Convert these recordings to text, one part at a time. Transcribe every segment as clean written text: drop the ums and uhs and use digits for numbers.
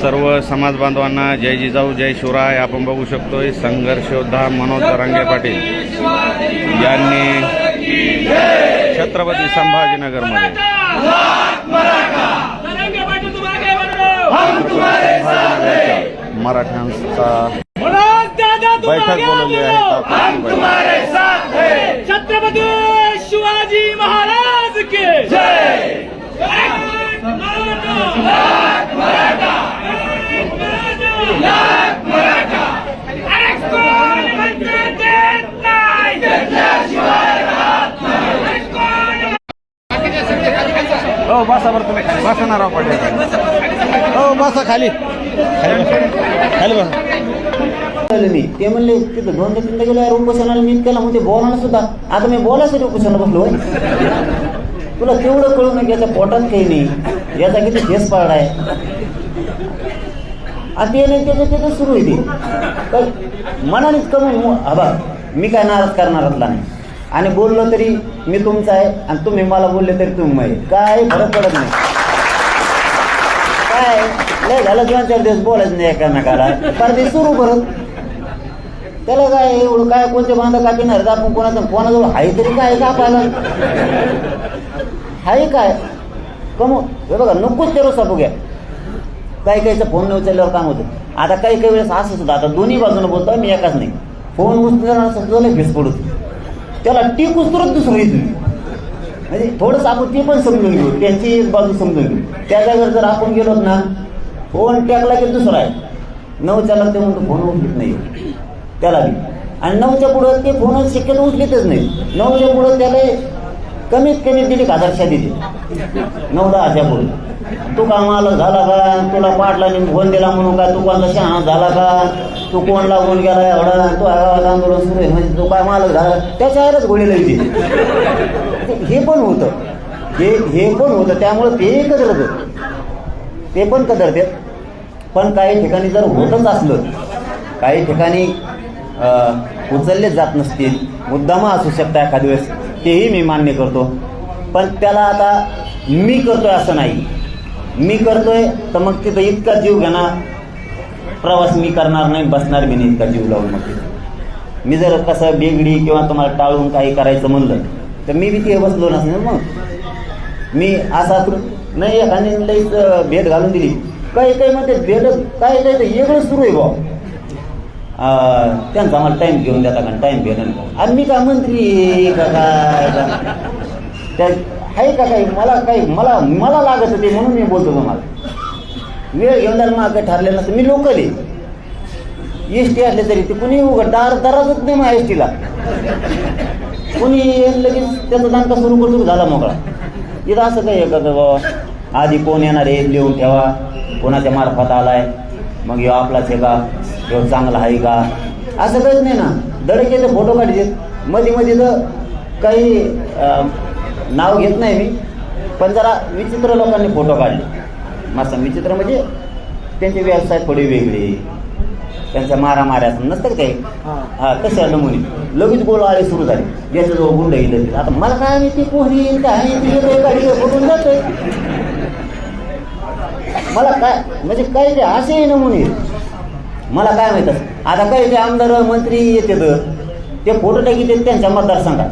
सर्व समाज बांधवांना जय जिजाऊ जय शिवराय. आपण बघू शकतोय संघर्ष योद्धा मनोज जरांगे पाटील यांनी छत्रपती संभाजीनगरमध्ये मराठ्यांचा बैठक बोलवली आहे. छत्रपती शिवाजी महाराज के जय. हो बसा बरं तुम्ही बसा ना राव पाटील. हो बसा खाली खाली बसा. मी ते म्हणले तिथं 2-3 गेलो यार उपोषणाला मी केला म्हणजे बोलायला सुद्धा आता मी बोलायसाठी उपोषणाला बसलो. तुला तेवढं कळू नये याच्या पोटात काही नाही, याचा किती केस पाळलाय आता ते नाही त्याचं सुरू आहे ते मनानेच कमी. हबा मी काय नाराज करणारच नाही आणि बोललो तरी मी तुमचा आहे आणि तुम्ही मला बोलले तरी तुम्ही आहे, काय फरक पडत नाही. काय लय झालं 2-4 दिवस बोलायचं नाही एकामेकाला पर ते सुरू करत त्याला काय एवढं काय कोणते बांधा का पिणार आपण कोणाजवळ हाय तरी काय कापायला हाय काय कमव हे बघा नकोच ते रोसा बघूया. काही काहीचा फोन न उचलल्यावर काम होतं. आता काही वेळेस असं सुद्धा आता दोन्ही बाजूनं बोलतोय मी एकाच नाही. फोन उचलणार भेस पडतो त्याला टीक उचलत दुसरं तुम्ही म्हणजे थोडंसं आपण ते पण समजून घेऊ, त्यांची एक बाजू समजून घेऊ. त्या जागेवर जर आपण गेलो ना फोन टाकला की दुसरा आहे 9च्या ते म्हणतो फोन उचलत नाही त्याला बी आणि 9च्या पुढं ते फोन शक्यतो उचलतच नाही. 9च्या पुढं त्याला कमीत कमी 1,500 देते 9-10च्या पुढे. तू का मालक झाला का, तुला पाडला फोन दिला म्हणून का, तू कोणता शहाणा झाला का, तू कोणला फोन गेला एवढा, तू गावात आंदोलन सुरू आहे म्हणजे तू काय मालक झाला त्याच्या आयरच गोळीला येते. हे पण होतं हे पण होतं त्यामुळं ते पण कदरते. पण काही ठिकाणी जर होतच असलं काही ठिकाणी उचलले जात नसतील मुद्दामा असू शकता एखाद वेळेस तेही मी मान्य करतो. पण त्याला आता मी करतोय असं नाही. मी करतोय तर मग तिथं इतका जीव घेणार प्रवास मी करणार नाही, बसणार मी नाही इतका जीव लावून. मग मी जर कसं बेगडी किंवा तुम्हाला टाळून काही करायचं म्हणलं तर मी बी ते बसलो नसणार. मग मी असा नाही एखाद्याने लईच भेट घालून दिली काही म्हणते भेट काय तर वेगळं सुरू आहे भाऊ. त्यांचा आम्हाला टाईम घेऊन देता का टाईम घेणं आणि मी काय मंत्री का काय त्या आहे का काही मला लागत होते म्हणून मी बोलतो तुम्हाला. वेळ घेऊन द्यायला मला काही ठरलेलं नसतं. मी लोकल आहे एस टी असले तरी ते कुणी दराजच नाही मग एस टीला कुणी लगेच त्याचा दांडका सुरू झाला मोकळा. इथं असं काही आहे का बाबा आधी कोण येणार आहे लिहून ठेवा, कोणाच्या मार्फत आलाय मग ह्यो आपलाच आहे का, ह्यो चांगला आहे का, असं काहीच नाही ना. दडकेचे फोटो काढते मध्ये तर काही नाव घेत नाही मी पण जरा विचित्र लोकांनी फोटो काढले. मस्त विचित्र म्हणजे त्यांचे व्यवसाय थोडे वेगळे, त्यांच्या मारामाऱ्या नसतं काही हा तशा नमुने लगेच गोळाळे सुरू झाले. ज्याचं जवळ गुंड येईल आता मला काय मी ती पोहरी गाडी फोटून जातोय मला काय म्हणजे काही ते असे नमुने मला काय माहित. आता काही ते आमदार मंत्री येतात ते फोटो टाकीत त्यांच्या मतदारसंघात.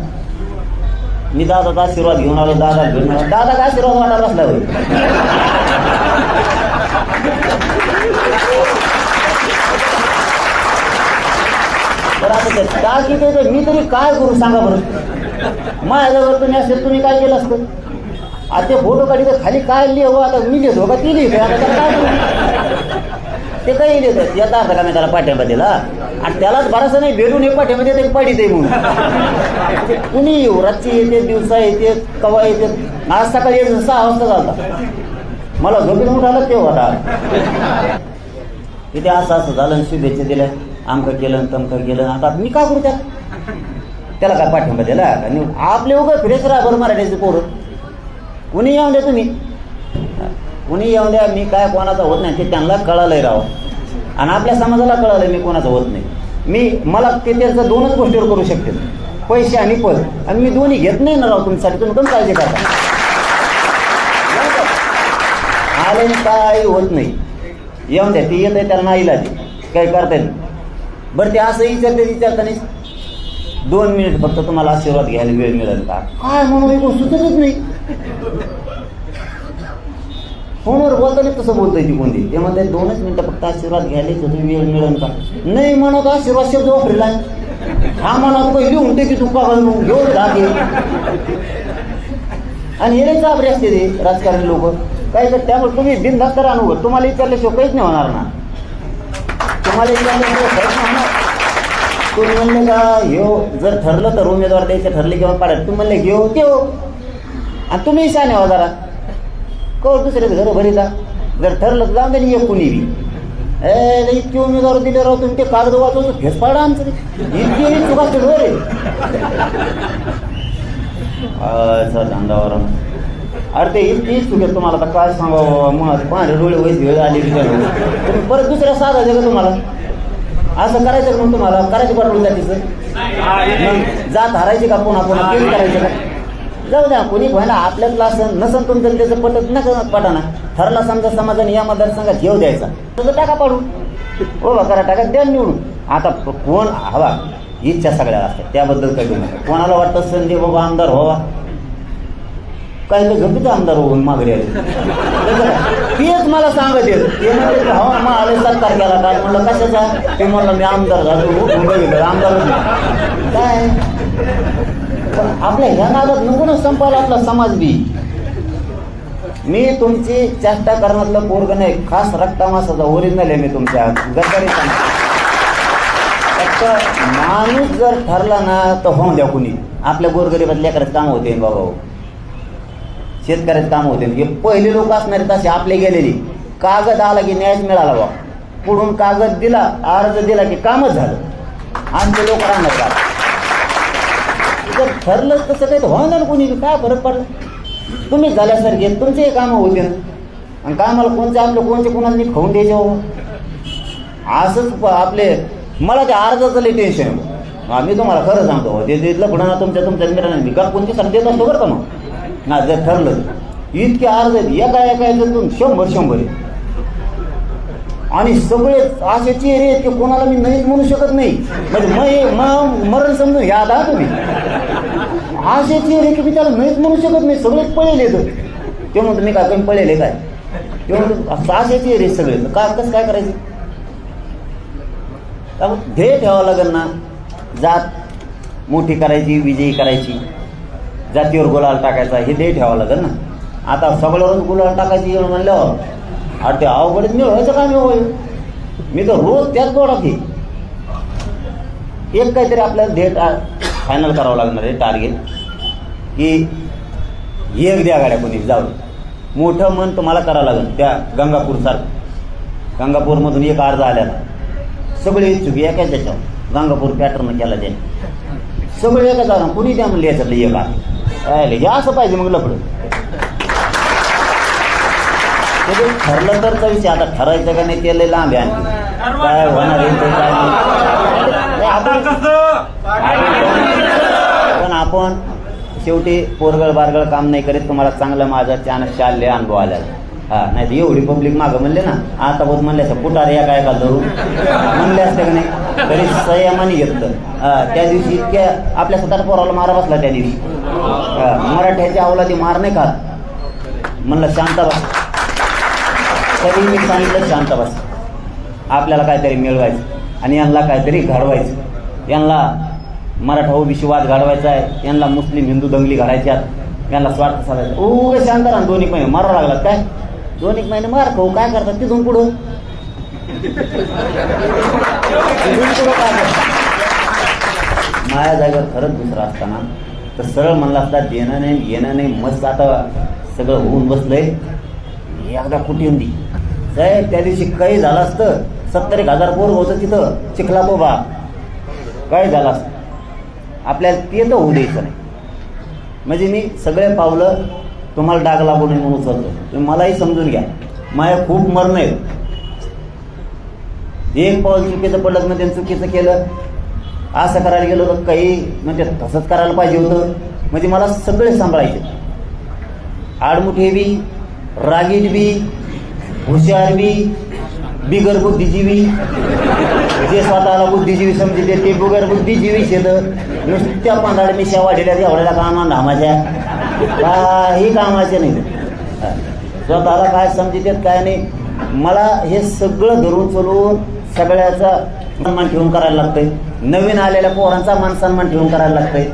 मी दादाचा आशीर्वाद घेऊन आलो, दादा घेऊन आलो, दादा आशीर्वाद वाटायला बसला होईल. तर आता टाकी मी तरी काय करू सांगा बरं. माझ्याजवळ तुम्ही असेल तुम्ही काय केलं असतं. आता ते फोटो काढी तर खाली काय लिहो आता मी लिहितो का ती लिहितो आता काय करू ते काही लिहितात याचा अर्थ का मी त्याला पाठिंबा दिला आणि त्यालाच बराचसा नाही भेटून एक पाठिंबा देते पाडीत आहे म्हणून. कुणी येऊ रात्री येते दिवसा येते कवा येते. आज सकाळी 6 वाजता झाला मला झोपेत उठायला ते होता तिथे असं झालं शुभेच्छा दिल्या आमकं केलं तमकं केलं. आता मी का करू त्याला काय पाठिंबा दिला आणि आपले उगं फिरेच राहा बरं मराठीचे पोरं. कुणी येऊन द्या तुम्ही कुणी येऊन द्या मी काय कोणाचा होत नाही ते त्यांना कळालंय राव आणि आपल्या समाजाला कळालंय मी कोणाचं होत नाही. मला ते त्यांचं 2च गोष्टीवर करू शकते पैसे आणि पद आणि मी दोन्ही घेत नाही ना राव तुमच्यासाठी. तुम्ही पण काळजी करता आले काही होत नाही येऊन द्या, ती येत आहे त्याला नाही इलाज काही करता येईल. बरं ते असं विचारताना 2 मिनिट फक्त तुम्हाला आशीर्वाद घ्यायला वेळ मिळेल का? काय म्हणून एक सुचतच नाही. फोनवर बोलताना तसं बोलतोय ती कोणती, ते म्हणते 2च मिनिटं फक्त आशीर्वाद घ्यायला वेळ मिळेल का? नाही म्हणत आशीर्वाद शब्द वापरला. हा म्हणत काही लिहून की तू का घेऊन राहते. आणि हे चाबरे असते ते राजकारणी लोक काय तर. त्यामुळे तुम्ही बिनधास्त राहणार अनुभव तुम्हाला विचारल्याशिवाय काहीच नाही होणार ना. तुम्हाला विचारल्याशिवाय काहीच नाही होणार. तुम्ही म्हणले का घेऊ, जर ठरलं तर उमेदवार द्यायचे ठरले किंवा पाडत, तुम्ही म्हणले घेऊ ते हो. आणि तुम्ही शाने हो जरा, कवर दुसऱ्याचं घर भरी जा. जर ठरलं तर जाऊन द्या कुणी बी. इतके उमेदवार दिले राहू तुम्ही, ते कागद वाचवतो फेस पाडा आमचं इतकी चुका रे धंदावर. अरे ते इतकी चुके तुम्हाला आता काय सांगावं. मग पांढरे डोळे व्हायची वेळ आली की तुम्ही परत दुसऱ्या साधायचं का तुम्हाला? असं करायचं मग तुम्हाला करायची पाठवून जातीचं मग जात हारायची का पुन्हा केली करायचं का? जाऊ द्या कोणी व्हायला आपल्यातलं असं नसन तुमचं त्याचं पटत नका पटाना. ठरला समजा समाजाने या मतदारसंघात घेऊ द्यायचा तसं टाका पाडू हो करा टाका द्या निवडून. आता कोण हवा इच्छा सगळ्या असतात त्याबद्दल काही नाही. कोणाला वाटतं संजय बाबा आमदार व्हावा, काही तर झोपीचा आमदार होऊन मागणी आली तेच मला सांगत येत. ते म्हणजे हो मग आले सत्कार केला काय म्हणलं कशाचा? ते म्हणलं मी आमदार झालो आमदार काय. पण आपल्या ह्या नादात नको ना संपायला आपला समाज बी. मी तुमची चेष्टा करण्यातलं पोरग नाही, खास रक्तामासाचा ओरिजिनल आहे मी तुमच्या गद्दारी. फक्त माणूस जर ठरला ना तर होऊन द्या कुणी. आपल्या गोरगरीबात लेकरात काम होते बाबा, शेतकऱ्यात काम होते. हे पहिले लोक असणारे तसे आपले गेलेली. कागद आला की न्यायच मिळाला बा, पुढून कागद दिला अर्ज दिला की कामच झालं. आमचे लोक राहणार का? जर ठरलं तसं काही तर होणार कोणी काय फरक पडला. तुम्हीच झाल्यासारखे तुमचे कामं होते ना. आणि कामाला कोणते आपलं कोणते कोणाला नीट खाऊन द्यायचे हो. असंच आपले मला ते अर्जाचं लई टेन्शन आहे. मी तुम्हाला खरं सांगतो ते लपडा तुमच्या मित्रांनी का कोणती सांग देत असतो बरं का. मग ना जर ठरलं इतके अर्ज एका याच्यातून 100 आहे. आणि सगळे असे चेहरे आहेत की कोणाला मी नाहीच म्हणू शकत नाही. म्हणजे मरण समजून घ्या आता तुम्ही. असे चेहरे की मी त्याला नाहीच म्हणू शकत नाही. सगळेच पळेल येतं. ते म्हणतो मी काय कमी पळेल काय. ते म्हणतो असे चेहरे सगळे का कसं काय करायचं. त्यामुळे ध्येय ठेवावं लागेल ना. जात मोठी करायची, विजयी करायची, जातीवर गुलाल टाकायचा हे ध्येय ठेवावं लागेल ना. आता सगळ्यावरच गुलाल टाकायची म्हणल्यावर अरे ते अवघडच मिळवायचं काम होईल. मी तर रोज त्याच गोडात एक काहीतरी आपल्याला ध्येय फायनल करावं लागणार आहे. टार्गेट की एक द्या गाड्या कोणी जाऊ. मोठं मन तुम्हाला करावं लागेल. त्या गंगापूरमधून एक अर्ज आल्याला सगळे इच्छुक एकाच त्याच्यावर गंगापूर पॅटर्न केला जाईल. सगळे एकाच आला कुणी द्या म्हणले याच्यातलं एक अर्ज हे असं पाहिजे. मग लपडं ठरलं तर विषय. आता ठरायचं का नाही ते लय लांब आहे. आणखी काय होणार आहे ते काय पण आपण शेवटी पोरगळ बारगळ काम नाही करीत. तुम्हाला चांगलं माझा चालले अनुभव आला. हा नाही एवढी पब्लिक मागं म्हणले ना आता बहुत म्हणले असं पुटार या काय का धरून म्हणले असते का नाही तरी संयमाने घेतलं. त्या दिवशी इतक्या आपल्या स्वतः पोराला मारा बसला त्या दिवशी. मराठ्याच्या अवलादी मार नाही खात. म्हणलं शांत बस. तरी मी सांगितलं शांत बस. आपल्याला काहीतरी मिळवायचं आणि यांना काहीतरी घडवायचं. यांना मराठा ओबीसी वाद घडवायचा आहे. यांना मुस्लिम हिंदू दंगली घडायच्यात. यांना स्वार्थ साधायचा. उगे शांत राहा. 2 महिने मारा लागलात काय. 2 महिने मार खाऊ काय करतात तिथून पुढं काय माझ्या जागेवर खरंच दुसरं असताना तर सरळ म्हणला असता देणं नाही घेणं नाही. मस्त आता सगळं होऊन बसलंय. एकदा कुठे येऊन दी साहेब. त्या दिवशी काही झालं असतं 70,000 पोर होतं तिथं चिखला तो बा काय झालं असतं. आपल्याला ते तर होऊ द्यायचं नाही. म्हणजे मी सगळे पावलं तुम्हाला डाग लागू नये म्हणून उचलतो. तुम्ही मलाही समजून घ्या. माझ्या खूप मरण आहेत. एक पाऊल चुकीचं पडलं म्हणजे चुकीचं केलं असं करायला गेलो तर काही म्हणजे तसंच करायला पाहिजे होतं. म्हणजे मला सगळे सांभाळायचे. आडमुठे बी, रागीट बी, हुशार बी, बिगर बुद्धिजीवी, जे स्वतःला बुद्धिजीवी समजते ते बिगर बुद्धिजीवीच येतं. नुसत्या पांढऱ्या मिशा वाढलेल्या एवढ्याला कामा धामाच्या काही कामाचे नाही. स्वतःला काय समजतात काय नाही. मला हे सगळं धरून चलून सगळ्याचा सन्मान ठेवून करायला लागतंय. नवीन आलेल्या पोरांचा मान सन्मान ठेवून करायला लागतंय.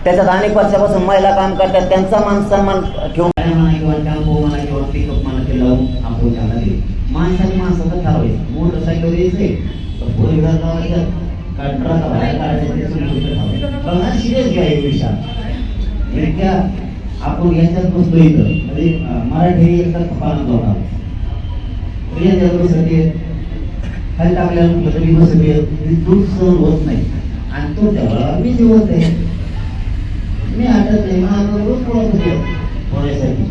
त्याच्यात अनेक वर्षापासून महिला काम करतात, त्यांचा मान सन्मान ठेवून माणसाने माणसाचं ठरवायचं. मोटरसायकल यायचंय फोर व्हीलर लावायचं का ट्रक बाहेर काढायचं सिरियस घ्या एक विषय इतक्या आपण याच्यात बसतो इथं म्हणजे मराठी एकदा पालन लावणार खाली टाकल्याला म्हटलं तरी बसले दूध सहन होत नाही. आणि तो तेव्हा मी जेवत आहे, मी आठत नाही, मला रोज पळत होते पोळ्यासाठी.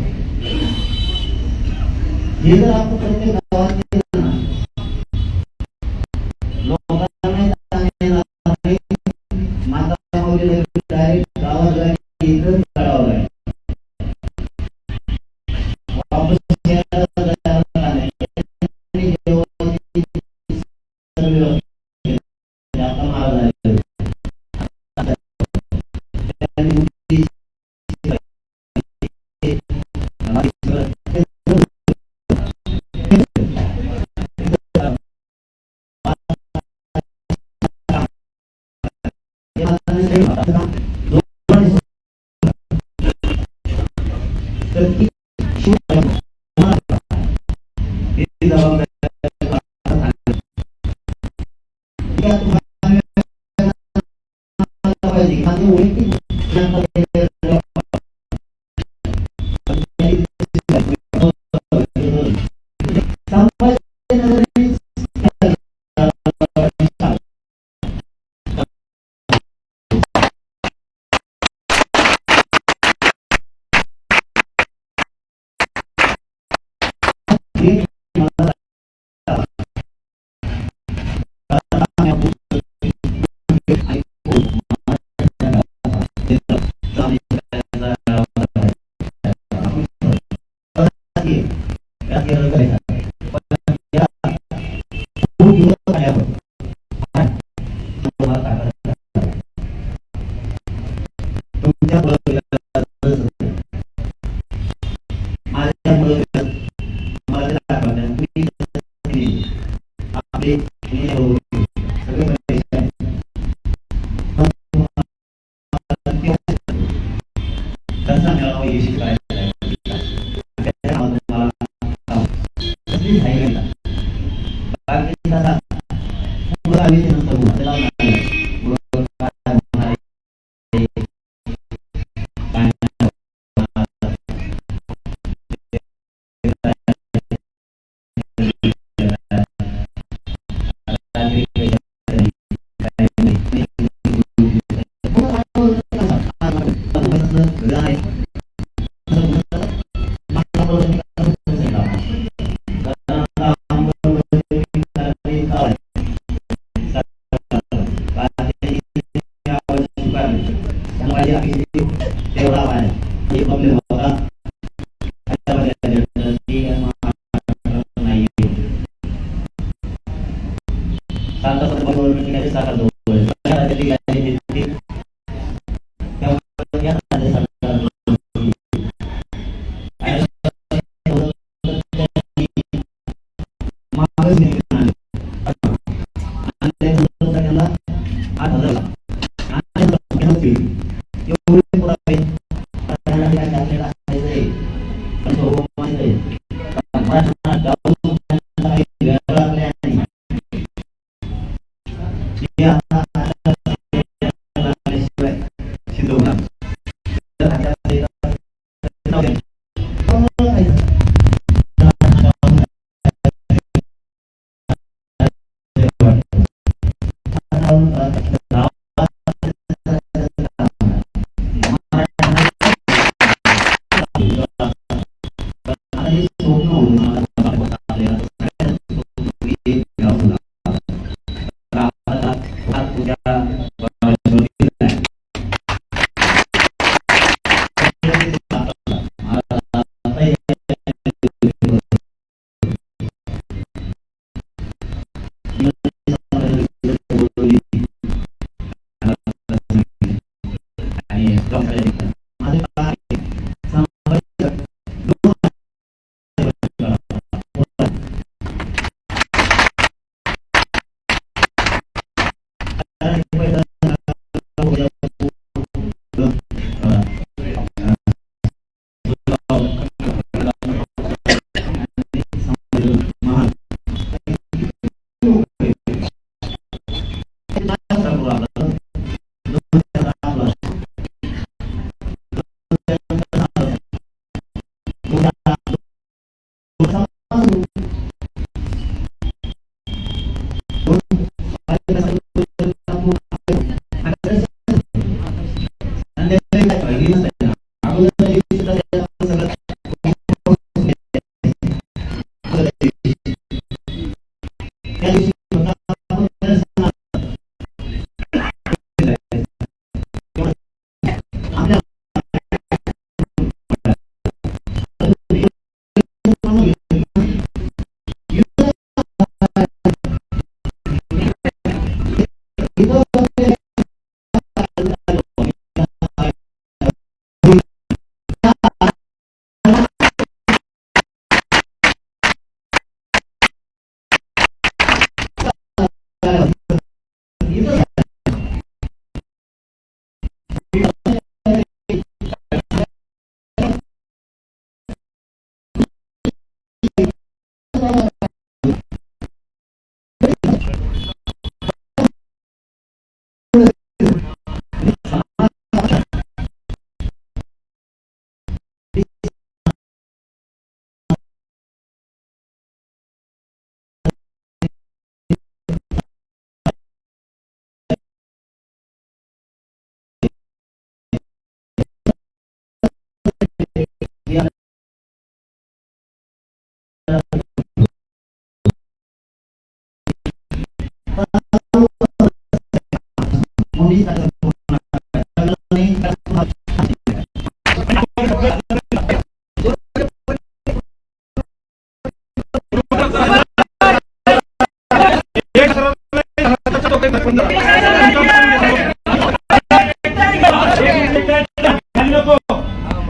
हे जर आपण प्रत्येक गावात केलं ना, लोकांना माता माऊलीला डायरेक्ट गावात गाडी इकडं काढावं लागेल. वापस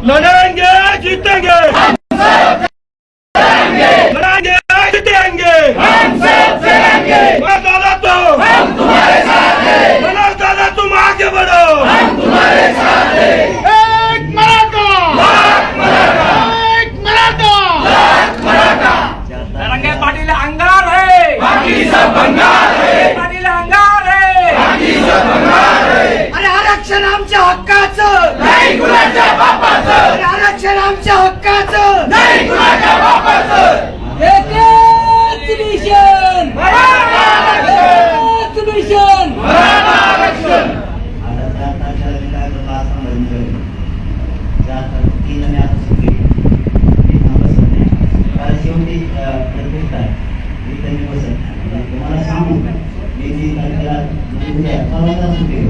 लड़ेंगे जीतेंगे लड़ेंगे जीतेंगे मनोज दादा तुम आगे बढ़ो एक मराठा रंगे पाटील अंगार है बाकी सब बंगाल है पाटील अंगार है बाकी सब बंगाल है अरे आरक्षण आमच्या हक्काचं नाही कुणाच्या बापाचं अरे आरक्षण आमच्या हक्काचं नाही कुणाच्या बापाचं